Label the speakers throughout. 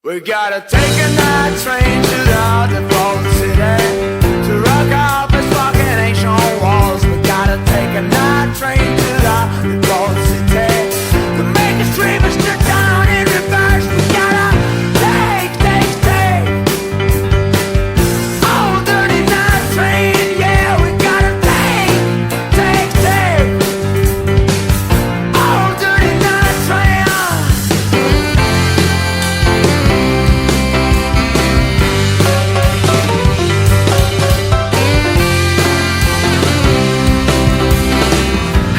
Speaker 1: We gotta take a night train to the default city to rock off its fucking ancient walls. We gotta take a night train to the default city to make us dream and stick down in reverse. We gotta take oh, dirty night train, yeah. We gotta take oh, dirty night train.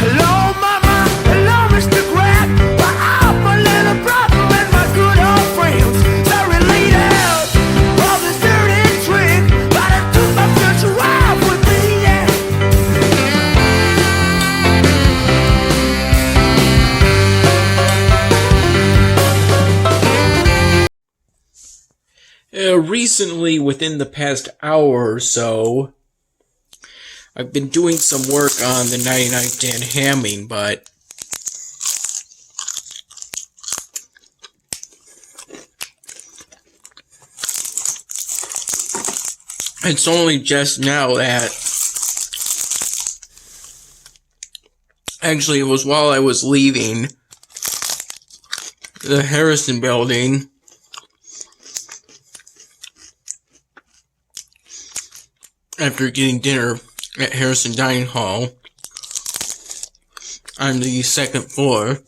Speaker 1: Hello, mama. Hello, Mr. Grant. Well, I'm my little brother and my good old friends. They're related of this dirty trick, but I took my future wife with me, yeah.
Speaker 2: Recently, within the past hour or so, I've been doing some work on the 99 Dan Hamming, but it's only just now that, actually it was while I was leaving the Harrison building, after getting dinner at Harrison Dining Hall on the second floor.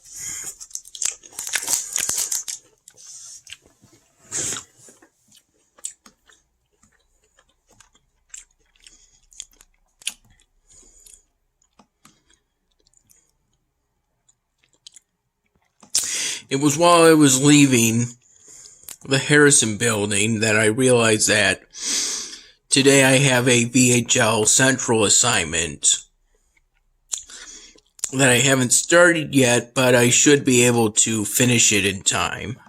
Speaker 2: It was while I was leaving the Harrison building that I realized that today I have a VHL Central assignment that I haven't started yet, but I should be able to finish it in time.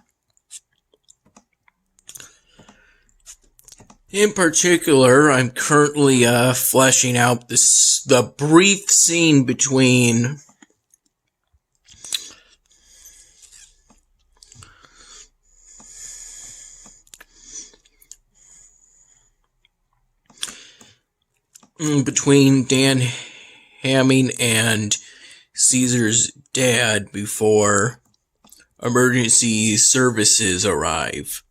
Speaker 2: In particular, I'm currently fleshing out the brief scene between Dan Hamming and Caesar's dad before emergency services arrive.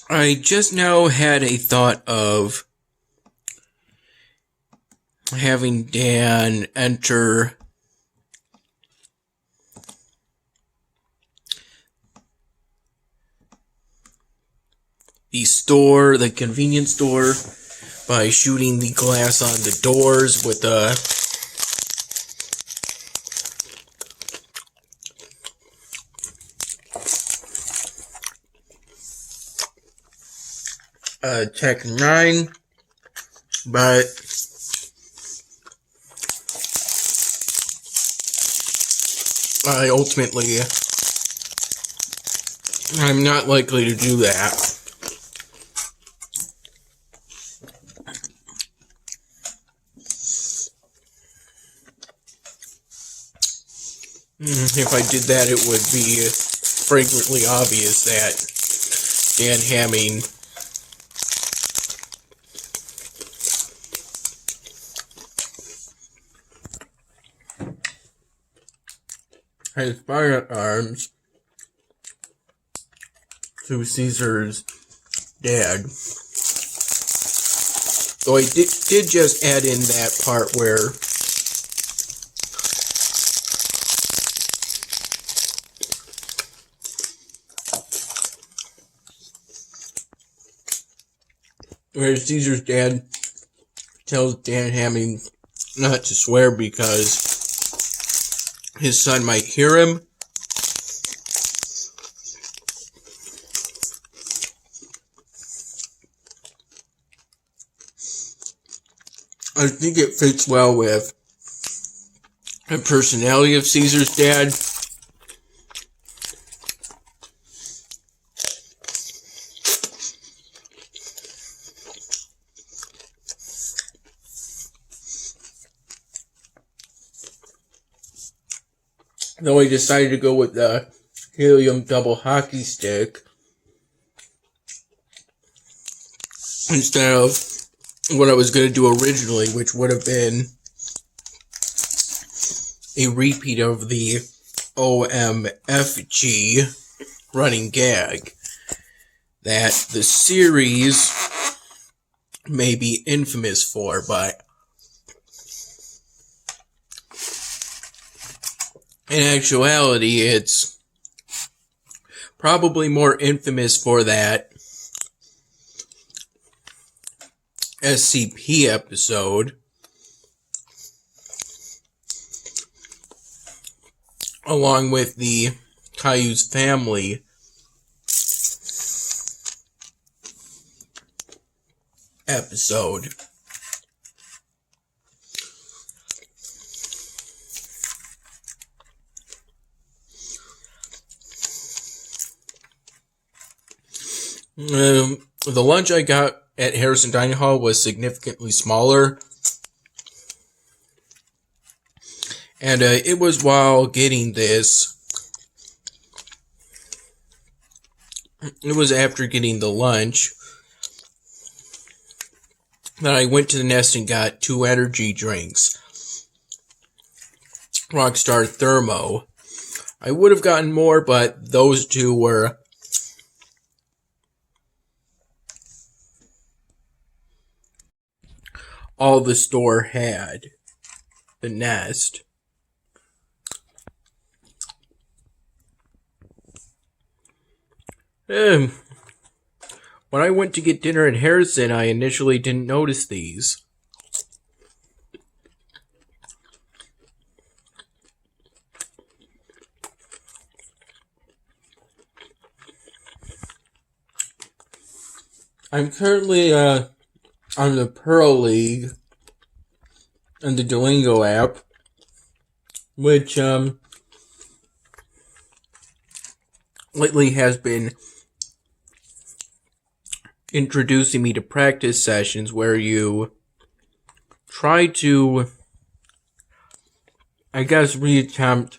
Speaker 2: I just now had a thought of having Dan enter the convenience store, by shooting the glass on the doors with a Tech 9, but I'm not likely to do that. If I did that, it would be flagrantly obvious that Dan Hamming has firearms to Caesar's dad. So I did just add in that part where Caesar's dad tells Dan Hamming not to swear because his son might hear him. I think it fits well with the personality of Caesar's dad. Though I decided to go with the helium double hockey stick instead of what I was going to do originally, which would have been a repeat of the OMFG running gag that the series may be infamous for, but in actuality, it's probably more infamous for that SCP episode, along with the Caillou's family episode. The lunch I got at Harrison Dining Hall was significantly smaller, and it was while getting this, it was after getting the lunch, that I went to the Nest and got 2 energy drinks. Rockstar Thermo. I would have gotten more, but those 2 were all the store had. The Nest. When I went to get dinner at Harrison, I initially didn't notice these. I'm currently on the Pearl League and the Duolingo app, which lately has been introducing me to practice sessions where you try to, I guess, reattempt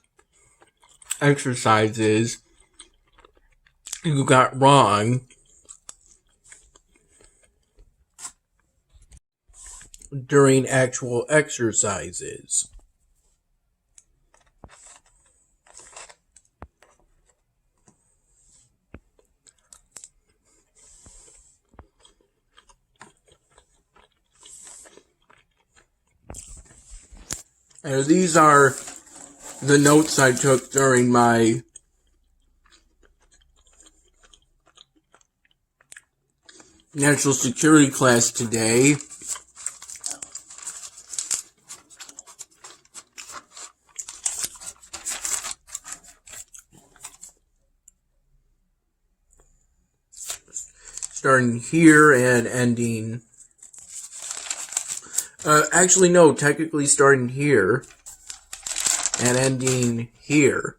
Speaker 2: exercises you got wrong during actual exercises. And these are the notes I took during my national security class today. Starting here and ending. Actually, no, technically starting here and ending here.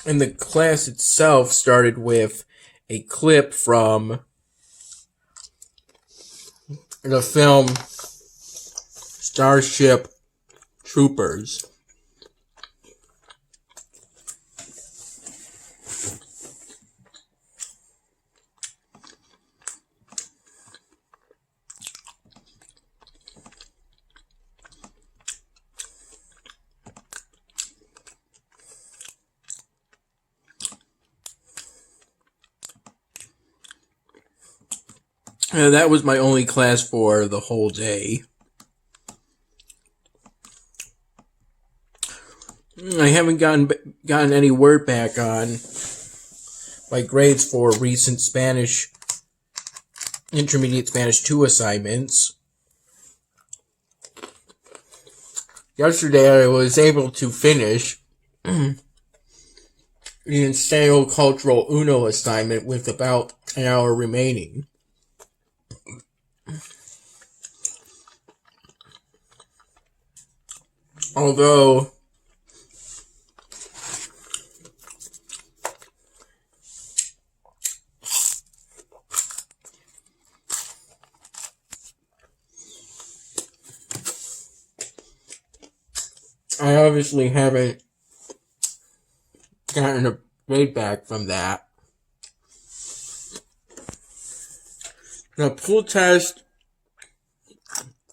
Speaker 2: And the class itself started with a clip from the film Starship Troopers. That was my only class for the whole day. I haven't gotten any word back on my grades for recent Spanish, Intermediate Spanish 2 assignments. Yesterday I was able to finish the Ensayo Cultural Uno assignment with about an hour remaining. Although I I obviously haven't gotten a grade back from that. The pool test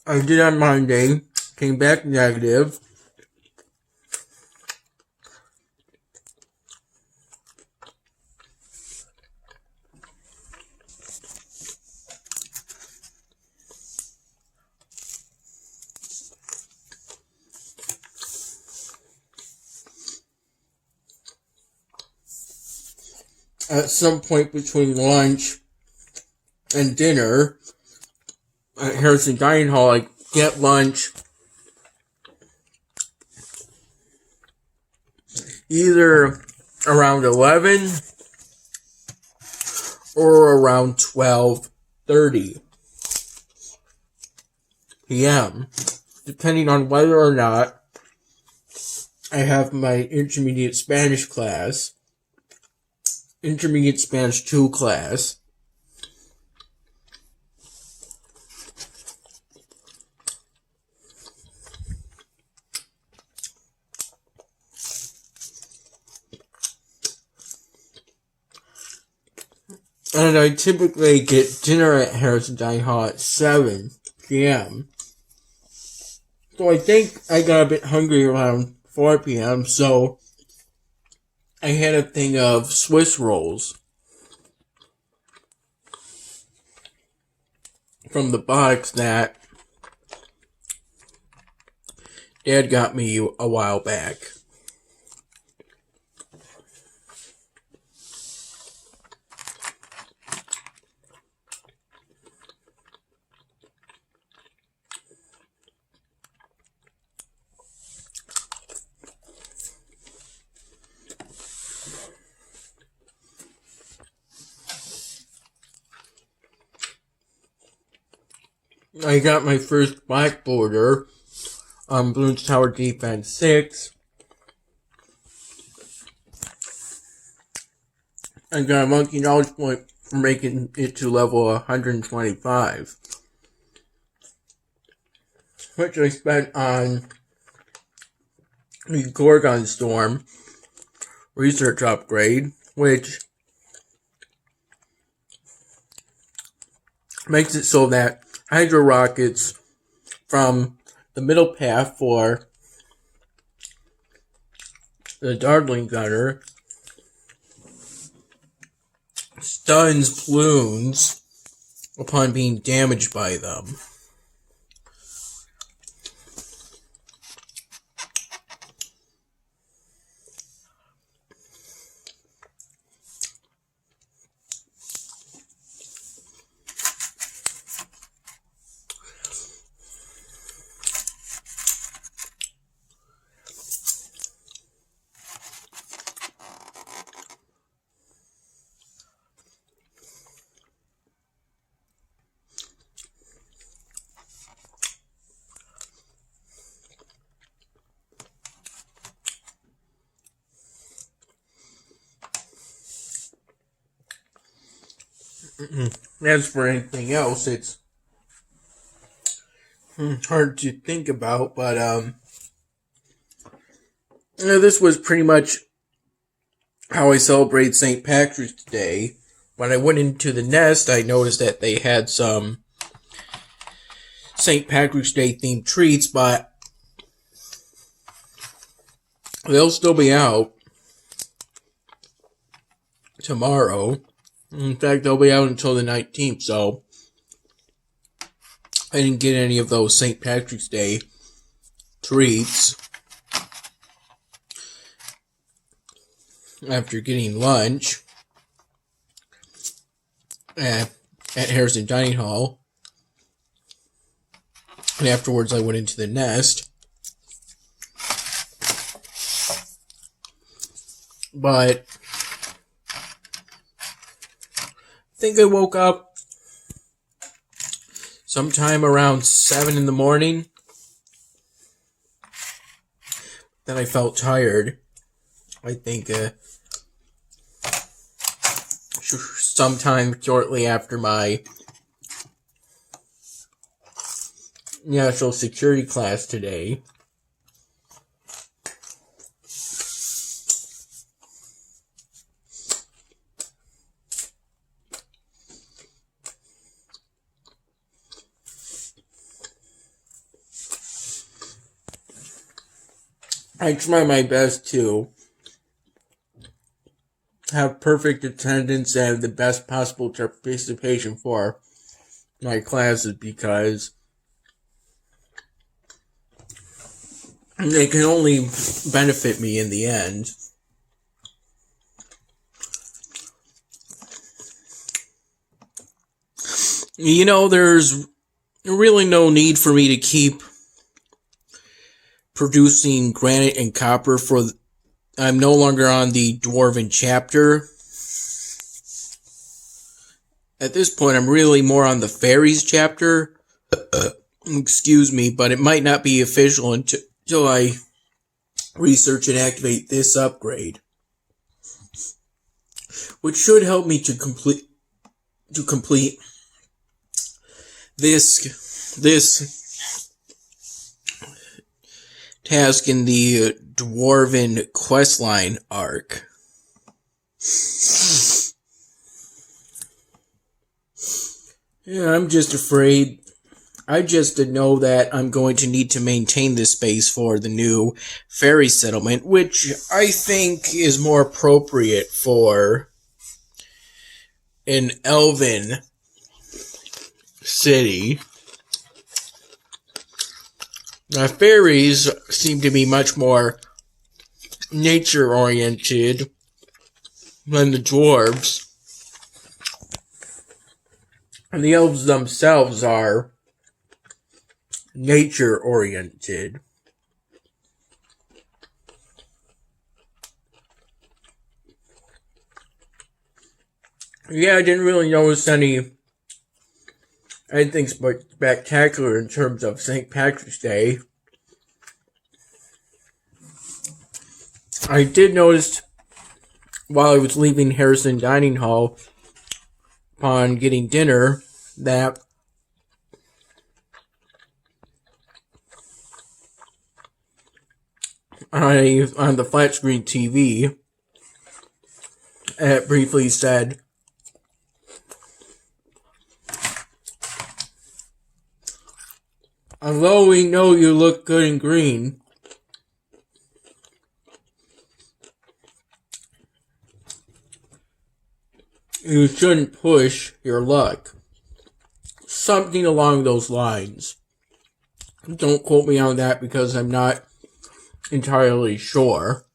Speaker 2: I did on Monday came back negative. At some point between lunch and dinner at Harrison Dining Hall, I get lunch either around 11 or around 12:30 p.m. depending on whether or not I have my intermediate Spanish class, intermediate Spanish 2 class, and I typically get dinner at Harrison Dining Hall at 7 p.m. So I think I got a bit hungry around 4 p.m., so I had a thing of Swiss rolls from the box that Dad got me a while back. I got my first black border on Bloons TD6. I got a monkey knowledge point for making it to level 125, which I spent on the Gorgon Storm research upgrade, which makes it so that Hydro rockets from the middle path for the Dartling Gunner stuns Bloons upon being damaged by them. As for anything else, it's hard to think about, but this was pretty much how I celebrated St. Patrick's Day. When I went into the nest, I noticed that they had some St. Patrick's Day themed treats, but they'll still be out tomorrow. In fact, they'll be out until the 19th, so I didn't get any of those St. Patrick's Day treats after getting lunch at Harrison Dining Hall. And afterwards, I went into the nest. But I think I woke up sometime around 7 in the morning. Then I felt tired. I think sometime shortly after my national security class today. I try my best to have perfect attendance and the best possible participation for my classes because they can only benefit me in the end. You know, there's really no need for me to keep producing granite and copper I'm no longer on the Dwarven chapter. At this point, I'm really more on the Fairies chapter. Excuse me, but it might not be official until I research and activate this upgrade, which should help me to complete this task in the Dwarven questline arc. Yeah, I'm just afraid. I just know that I'm going to need to maintain this space for the new fairy settlement, which I think is more appropriate for an elven city. Fairies seem to be much more nature-oriented than the dwarves. And the elves themselves are nature-oriented. Yeah, I didn't really notice anything spectacular in terms of St. Patrick's Day. I did notice while I was leaving Harrison Dining Hall upon getting dinner that on the flat screen TV, it briefly said, "Although we know you look good in green, you shouldn't push your luck." Something along those lines. Don't quote me on that because I'm not entirely sure.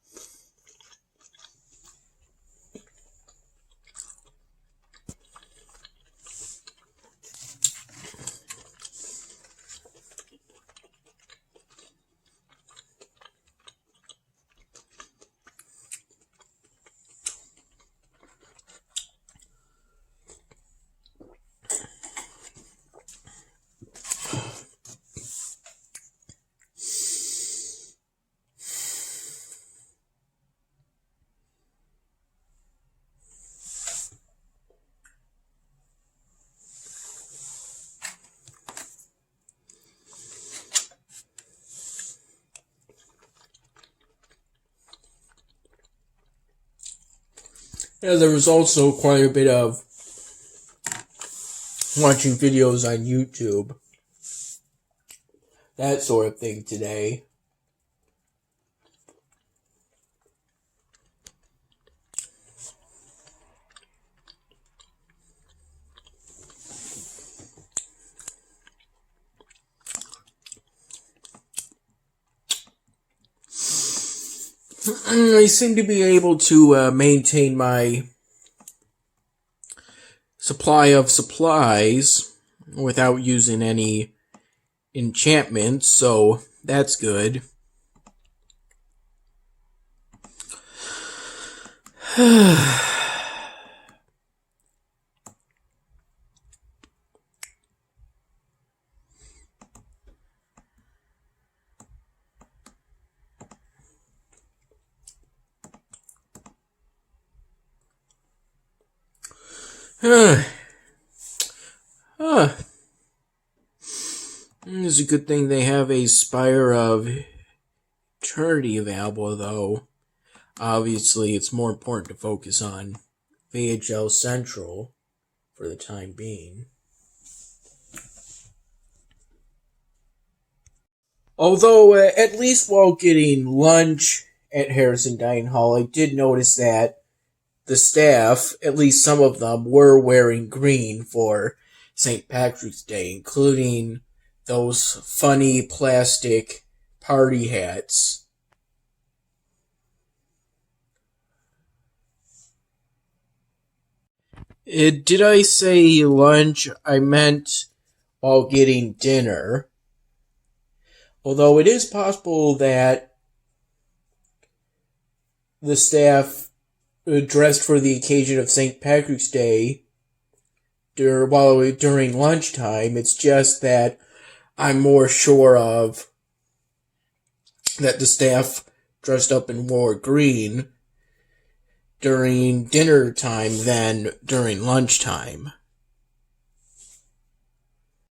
Speaker 2: Yeah, there was also quite a bit of watching videos on YouTube, that sort of thing today. I seem to be able to maintain my supply of supplies without using any enchantments, so that's good. It's a good thing they have a Spire of Eternity available, though. Obviously, it's more important to focus on VHL Central for the time being. Although, at least while getting lunch at Harrison Dining Hall, I did notice that the staff, at least some of them, were wearing green for St. Patrick's Day, including those funny plastic party hats. Did I say lunch? I meant while getting dinner. Although it is possible that the staff dressed for the occasion of St. Patrick's Day during lunchtime. It's just that I'm more sure of that the staff dressed up and wore green during dinner time than during lunchtime.